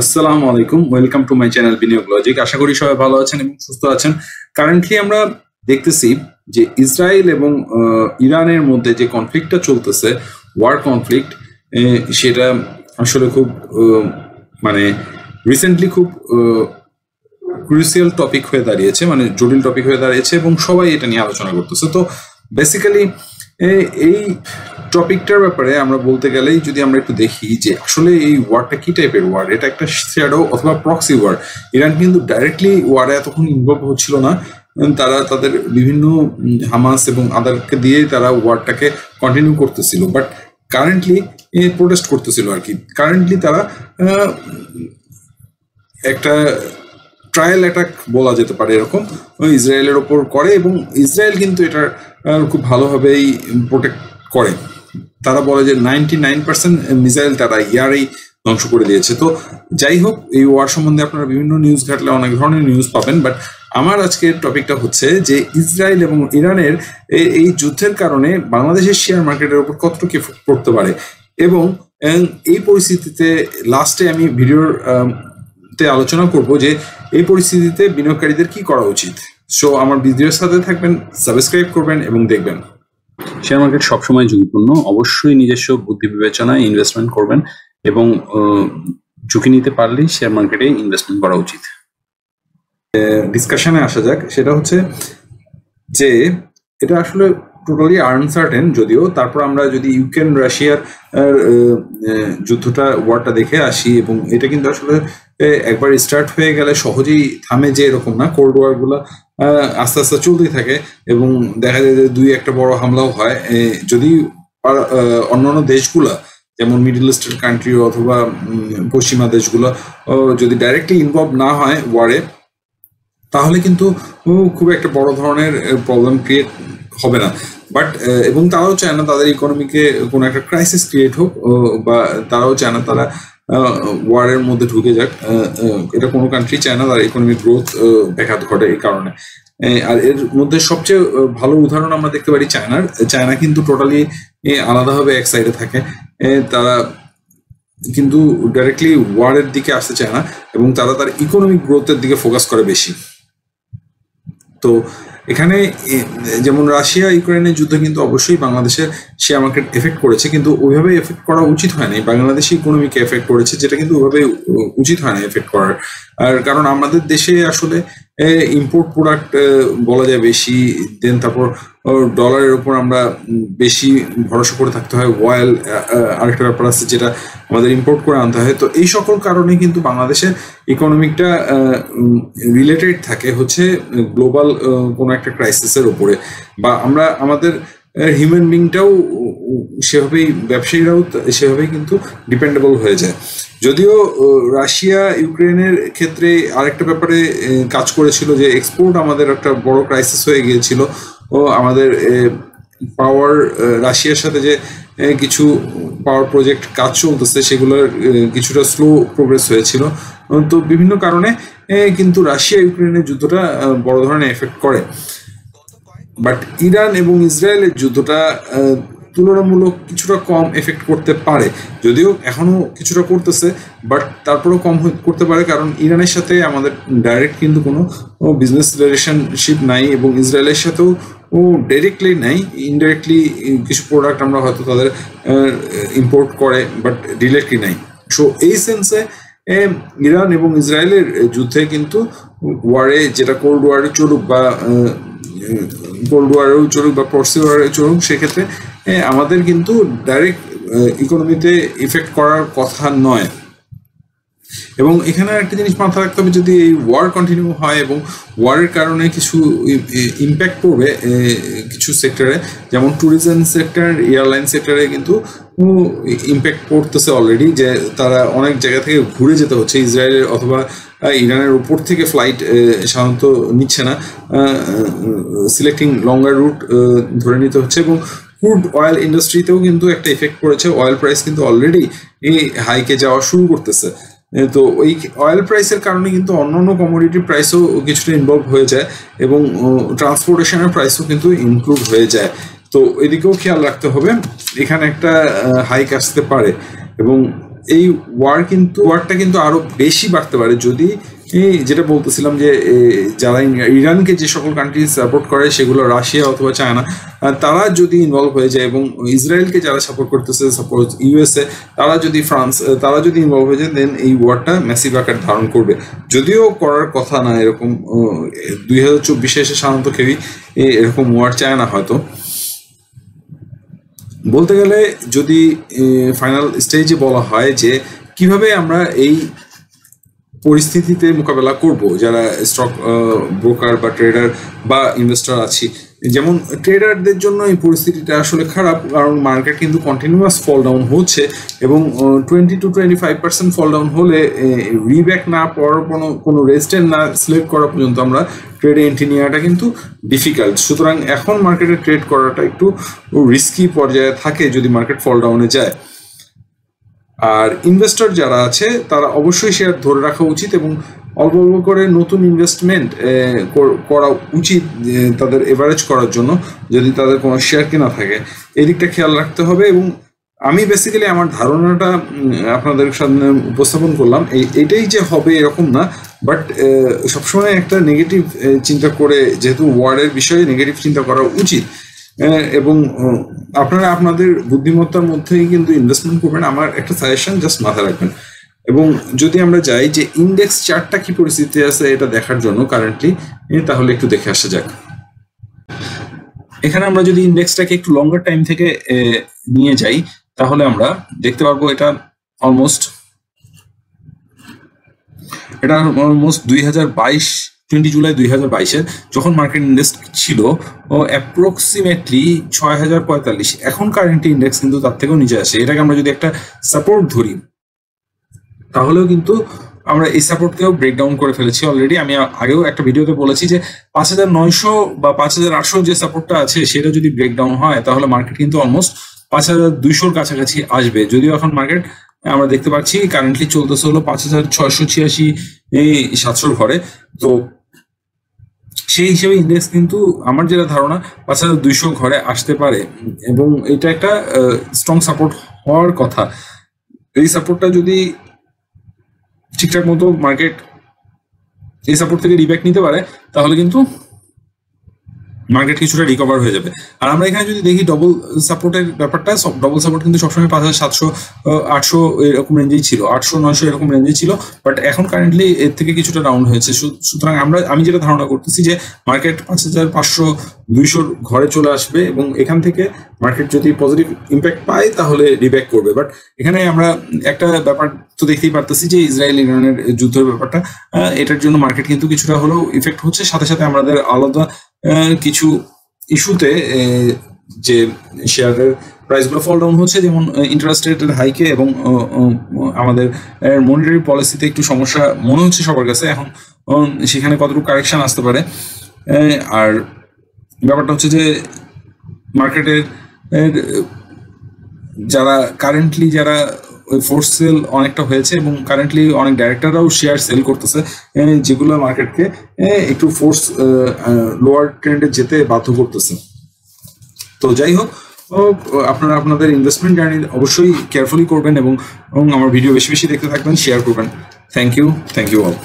আসসালামু আলাইকুম, welcome to my channel বিনিয়োগ লজিক। আশা করি সবাই ভালো আছেন এবং সুস্থ আছেন। কারেন্টলি আমরা দেখতেছি যে ইসরায়েল এবং ইরানের মধ্যে যে কনফ্লিক্টটা চলতেছে, ওয়ার কনফ্লিক্ট, সেটা আসলে খুব মানে রিসেন্টলি খুব ক্রুশিয়াল টপিক হয়ে দাঁড়িয়েছে, মানে জটিল টপিক হয়ে দাঁড়িয়েছে এবং সবাই এটা নিয়ে আলোচনা করতেছে। তো বেসিক্যালি এই টপিকটার ব্যাপারে আমরা বলতে গেলেই যদি আমরা একটু দেখি যে আসলে এই ওয়ারটা কি টাইপের ওয়ার, এটা একটা শ্যাডো অথবা প্রক্সি ওয়ার। ইরান কিন্তু ডাইরেক্টলি ওয়ারে এতক্ষণ ইনভলভ হচ্ছিল না, তারা তাদের বিভিন্ন হামাস এবং আদারকে দিয়ে তারা ওয়ারটাকে কন্টিনিউ করতেছিল, বাট কারেন্টলি প্রোটেস্ট করতেছিল আর কি। কারেন্টলি তারা একটা ট্রায়াল অ্যাটাক বলা যেতে পারে এরকম ইসরায়েলের ওপর করে, এবং ইসরায়েল কিন্তু এটার খুব ভালোভাবেই প্রোটেক্ট করে। তারা বলে যে 99% মিসাইল তারা ইয়ারেই ধ্বংস করে দিয়েছে। তো যাই হোক, এই ওয়ার সম্বন্ধে আপনারা বিভিন্ন নিউজ ঘাটলে অনেক ধরনের নিউজ পাবেন, বাট আমার আজকের টপিকটা হচ্ছে যে ইসরায়েল এবং ইরানের এই যুদ্ধের কারণে বাংলাদেশের শেয়ার মার্কেটের উপর কতটুকু এফেক্ট পড়তে পারে, এবং এই পরিস্থিতিতে লাস্টে আমি ভিডিওর আলোচনা করব যে এই পরিস্থিতিতে বিনিয়োগকারীদের কি করা উচিত। সো আমার ভিডিওর সাথে থাকবেন, সাবস্ক্রাইব করবেন এবং দেখবেন। শেয়ার মার্কেট সবসময় ঝুঁকিপূর্ণ, অবশ্যই নিজস্ব বুদ্ধি বিবেচনায় ইনভেস্টমেন্ট করবেন এবং ঝুঁকি নিতে পারলেই শেয়ার মার্কেটে ইনভেস্টমেন্ট করা উচিত। ডিসকাশনে আসা যাক, সেটা হচ্ছে যে এটা আসলে টোটালি আনসার্টেন, যদিও তারপর আমরা যদি ইউক্রেন রাশিয়ার যুদ্ধটা ওয়ারটা দেখে আসি, এবং এটা কিন্তু আসলে একবার স্টার্ট হয়ে গেলে সহজেই থামে যে এরকম না। কোল্ড ওয়ার গুলা আস্তে আস্তে চলতেই থাকে এবং দেখা যায় যে দুই একটা বড় হামলাও হয়। যদি অন্যান্য দেশগুলা যেমন মিডল ইস্টের কান্ট্রি অথবা পশ্চিমা দেশগুলো যদি ডাইরেক্টলি ইনভলভ না হয় ওয়ারে, তাহলে কিন্তু খুব একটা বড় ধরনের প্রবলেম ক্রিয়েট হবে না। বাট এবং তারাও চায় না তাদের ইকোনমিকে কোনো একটা ক্রাইসিস ক্রিয়েট হোক, বা তারাও চায় না তারা ওয়ারের মধ্যে ঢুকে যাক। এটা কোনো কান্ট্রি চায় না তার ইকোনমিক গ্রোথ ব্যাঘাত ঘটে এই কারণে। আর এর মধ্যে সবচেয়ে ভালো উদাহরণ আমরা দেখতে পারি চায়নার। চায়না কিন্তু টোটালি আলাদাভাবে এক সাইডে থাকে, তারা কিন্তু ডাইরেক্টলি ওয়ারের দিকে আসতে চায় না এবং তারা তার ইকোনমিক গ্রোথের দিকে ফোকাস করে বেশি। তো এখানে যেমন রাশিয়া ইউক্রেনের যুদ্ধ কিন্তু অবশ্যই বাংলাদেশের শেয়ার মার্কেট এফেক্ট করেছে, কিন্তু ওইভাবে এফেক্ট করা উচিত হয় না। বাংলাদেশি ইকোনমিকে এফেক্ট করেছে, যেটা কিন্তু ওইভাবে উচিত হয় না এফেক্ট করার। আর কারণ আমাদের দেশে আসলে ইম্পোর্ট প্রোডাক্ট বলা যায় বেশি, দেন তারপর ডলারের উপর আমরা বেশি ভরসা করে থাকতে হয়। অয়েল আরেকটা ব্যাপার আছে যেটা আমাদের ইম্পোর্ট করে আনতে হয়। তো এই সকল কারণে কিন্তু বাংলাদেশের ইকোনমিকটা রিলেটেড থাকে হচ্ছে গ্লোবাল কোনো একটা ক্রাইসিসের উপরে, বা আমরা আমাদের হিউম্যান বিংটাও সেভাবেই, ব্যবসায়ীরাও সেভাবেই কিন্তু ডিপেন্ডেবল হয়ে যায়। যদিও রাশিয়া ইউক্রেনের ক্ষেত্রে আরেকটা ব্যাপারে কাজ করেছিল যে এক্সপোর্ট আমাদের একটা বড় ক্রাইসিস হয়ে গিয়েছিল, ও আমাদের পাওয়ার রাশিয়ার সাথে যে কিছু পাওয়ার প্রজেক্ট কাজ চলতেছে সেগুলোর কিছুটা স্লো প্রোগ্রেস হয়েছিল। তো বিভিন্ন কারণে কিন্তু রাশিয়া ইউক্রেনের যুদ্ধটা বড় ধরনের এফেক্ট করে। বাট ইরান এবং ইসরায়েলের যুদ্ধটা তুলনামূলক কিছুটা কম এফেক্ট করতে পারে, যদিও এখনো কিছুটা করতেছে, বাট তারপরেও কম করতে পারে, কারণ ইরানের সাথে আমাদের ডাইরেক্ট কিন্তু কোনো বিজনেস রিলেশনশিপ নাই এবং ইসরায়েলের সাথেও ডাইরেক্টলি নাই, ইনডাইরেক্টলি কিছু প্রোডাক্ট আমরা হয়তো তাদের ইম্পোর্ট করে, বাট ডিরেক্টলি নাই। সো এই সেন্সে ইরান এবং ইসরায়েলের যুদ্ধে কিন্তু ওয়ারে, যেটা কোল্ড ওয়ারে চলুক বা কোল্ড ওয়ারেও চলুক বা প্রক্সি ওয়ারে চলুক, সেক্ষেত্রে আমাদের কিন্তু ডাইরেক্ট ইকোনমিতে ইফেক্ট করার কথা নয়। এবং এখানে একটা জিনিস মাথায় রাখতে হবে, যদি এই ওয়ার কন্টিনিউ হয় এবং ওয়ারের কারণে কিছু ইম্প্যাক্ট পড়বে কিছু সেক্টরে, যেমন ট্যুরিজম সেক্টর, এয়ারলাইন সেক্টরে কিন্তু ইম্প্যাক্ট পড়তেছে অলরেডি, যে তারা অনেক জায়গা থেকে ঘুরে যেতে হচ্ছে। ইসরায়েলের অথবা ইরানের উপর থেকে ফ্লাইট সাধারণত নিচ্ছে না, সিলেক্টিং লঙ্গার রুট ধরে নিতে হচ্ছে। এবং ক্রুড অয়েল ইন্ডাস্ট্রিতেও কিন্তু একটা ইফেক্ট পড়েছে, অয়েল প্রাইস কিন্তু অলরেডি হাইকে যাওয়া শুরু করতেছে। তো ওই অয়েল প্রাইসের কারণে কিন্তু অন্যান্য কমোডিটি প্রাইসও কিছুটা ইনভলভ হয়ে যায় এবং ট্রান্সপোর্টেশনের প্রাইসও কিন্তু ইমপ্রুভ হয়ে যায়। তো এদিকেও খেয়াল রাখতে হবে, এখানে একটা হাইক আসতে পারে। এবং এই ওয়ারটা কিন্তু আরো বেশি বাড়তে পারে যদি যেটা বলতেছিলাম যে যারা ইরানকে যে সকল কান্ট্রি সাপোর্ট করে সেগুলো রাশিয়া অথবা চায়না, তারা যদি ইনভলভ হয়ে যায় এবং ইসরায়েলকে যারা সাপোর্ট করতেছে সাপোজ ইউএসএ, তারা যদি ফ্রান্স, তারা যদি ইনভলভ হয়ে যায়, দেন এই ওয়ারটা ম্যাসিভ আকার ধারণ করবে। যদিও করার কথা না এরকম, 2024 এসে সাধারণত কেউই এরকম ওয়ার চায় না হয়তো। বলতে গেলে যদি ফাইনাল স্টেজে বলা হয় যে কিভাবে আমরা এই পরিস্থিতিতে মোকাবেলা করব, যারা স্টক ব্রোকার বা ট্রেডার বা ইনভেস্টর আছি, যেমন ট্রেডারদের জন্য এই পরিস্থিতিটা আসলে খারাপ, কারণ মার্কেট কিন্তু কন্টিনিউয়াস ফল ডাউন হচ্ছে এবং 20 to 25% ফল ডাউন হলে রিব্যাক না পড়ার কোনো রেজিস্ট্যান্স না সিলেক্ট করা পর্যন্ত আমরা ট্রেডে এন্ট্রি নেওয়াটা কিন্তু ডিফিকাল্ট। সুতরাং এখন মার্কেটে ট্রেড করাটা একটু রিস্কি পর্যায়ে থাকে যদি মার্কেট ফল ডাউনে যায়। আর ইনভেস্টর যারা আছে তারা অবশ্যই শেয়ার ধরে রাখা উচিত এবং অল্প অল্প করে নতুন ইনভেস্টমেন্ট করা উচিত তাদের এভারেজ করার জন্য, যদি তাদের কোনো শেয়ার কেনা থাকে। এদিকটা খেয়াল রাখতে হবে। এবং আমি বেসিক্যালি আমার ধারণাটা আপনাদের সামনে উপস্থাপন করলাম, এইটাই যে হবে এরকম না, বাট সবসময় একটা নেগেটিভ চিন্তা করে, যেহেতু ওয়ার্ডের বিষয়ে নেগেটিভ চিন্তা করা উচিত, এবং আপনারা আপনাদের বুদ্ধিমত্তার মধ্যেই কিন্তু ইনভেস্টমেন্ট করবেন। আমার একটা সাজেশন জাস্ট মাথায় রাখবেন। এবং যদি আমরা যাই যে ইন্ডেক্স চার্টটা কি পরিস্থিতি আছে এটা দেখার জন্য কারেন্টলি, তাহলে একটু দেখে আসা যাক। এখানে আমরা যদি ইন্ডেক্সটাকে একটু লঙ্গার টাইম থেকে নিয়ে যাই তাহলে আমরা দেখতে পারবো এটা অলমোস্ট 20 জুলাই 2022 যখন মার্কেট ইন্ডেক্স ছিল অ্যাপ্রক্সিমেটলি 6045। এখন কারেন্টলি ইন্ডেক্স কিন্তু তার থেকেও নিচে আসে। এটাকে আমরা যদি একটা সাপোর্ট ধরি তাহলেও কিন্তু আমরা এই সাপোর্টকেও ব্রেকডাউন করে ফেলেছি অলরেডি। আমি আগেও একটা ভিডিওতে বলেছি যে 5900 বা 5800 যে সাপোর্টটা আছে সেটা যদি ব্রেকডাউন হয় তাহলে মার্কেট কিন্তু অলমোস্ট 5200-র কাছাকাছি আসবে। যদিও এখন মার্কেট আমরা দেখতে পাচ্ছি কারেন্টলি চলতেছে হলো 5686-700 ঘরে। তো সেই হিসেবে ইন্ডেক্স কিন্তু আমার যেটা ধারণা 5200 ঘরে আসতে পারে এবং এটা একটা স্ট্রং সাপোর্ট হওয়ার কথা। এই সাপোর্টটা যদি ঠিকঠাক মতো মার্কেট এই সাপোর্ট থেকে রিব্যাক নিতে পারে তাহলে কিন্তু মার্কেট কিছুটা রিকভার হয়ে যাবে। আর আমরা এখানে যদি দেখি ডবল সাপোর্টের ব্যাপারটা, ডবল সাপোর্ট কিন্তু সবসময় 5700-800 এরকম রেঞ্জেই ছিল, 800-900 এরকম রেঞ্জেই ছিল, বাট এখন কারেন্টলি এর থেকে কিছুটা ডাউন হয়েছে। সুতরাং আমি যেটা ধারণা করতেছি যে মার্কেট 5500-200 ঘরে চলে আসবে এবং এখান থেকে মার্কেট যদি পজিটিভ ইম্প্যাক্ট পায় তাহলে রিব্যাক করবে। বাট এখানে আমরা একটা ব্যাপার তো দেখতেই পারতেছি যে ইসরায়েল ইরানের যুদ্ধের ব্যাপারটা, এটার জন্য মার্কেট কিন্তু কিছুটা হলেও ইফেক্ট হচ্ছে। সাথে সাথে আমাদের আলাদা কিছু ইস্যুতে যে শেয়ারের প্রাইসগুলো ফল ডাউন হচ্ছে, যেমন ইন্টারেস্ট রেটের হাইকে এবং আমাদের মনিটারি পলিসিতে একটু সমস্যা মনে হচ্ছে সবার কাছে। এখন সেখানে কতটুকু কারেকশন আসতে পারে। আর ব্যাপারটা হচ্ছে যে মার্কেটের যারা কারেন্টলি ওই ফোর্স সেল অনেকটা হয়েছে এবং কারেন্টলি অনেক ডাইরেক্টররাও শেয়ার সেল করতেছে, যেগুলো মার্কেটকে একটু ফোর্স লোয়ার ট্রেন্ডে যেতে বাধ্য করতেছে। তো যাই হোক, আপনারা আপনাদের ইনভেস্টমেন্ট জার্নি অবশ্যই কেয়ারফুলি করবেন এবং আমার ভিডিও বেশি বেশি দেখতে থাকবেন, শেয়ার করবেন। Thank you all.